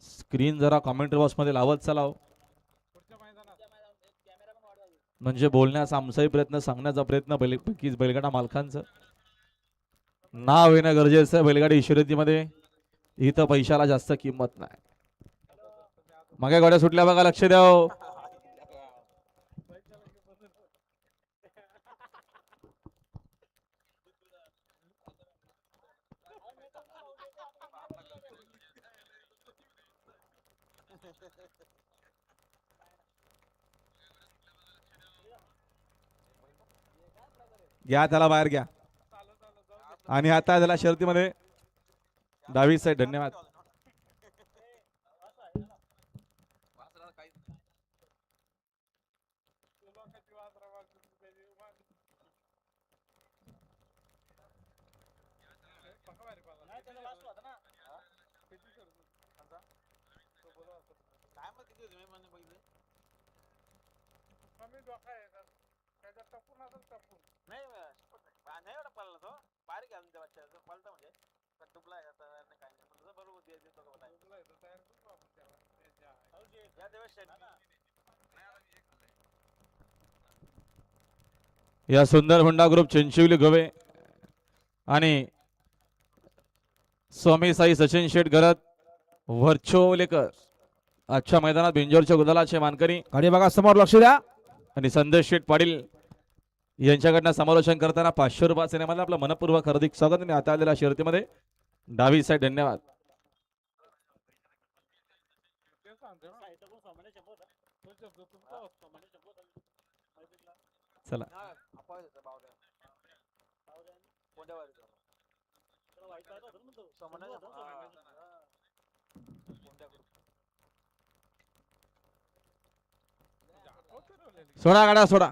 Screen जरा comment box मध्ये लावत चलाव, म्हणजे बोलण्याचा आमचाही प्रयत्न, सांगण्याचा प्रयत्न बैलगाडा मालकांचं नाव येणं गरजेचं आहे बैलगाडी शर्यतीमध्ये. इथं पैशाला जास्त किंमत नाही. मागे गाड्या सुटल्या बघा, लक्ष द्याव. घ्या त्याला बाहेर घ्या. आणि आता त्याला शर्यतीमध्ये डावी साईड. धन्यवाद. या सुंदर हुंडा ग्रुप चिंचवली गवे आणि स्वामी साई सचिन शेठ गरत वर्चोलेकर आजच्या मैदानात बिंजोरच्या गुलालाचे मानकरी. गाडी बघा समोर, लक्ष द्या. आणि संदेश शेठ पाटील यांच्याकडनं समालोचन करताना 500 रुपये सिनेमाला आपलं मनपूर्वक हार्दिक स्वागत. आणि आता आलेल्या शर्यतीमध्ये डावी साईड. धन्यवाद. चला सोडा गाडा सोडा.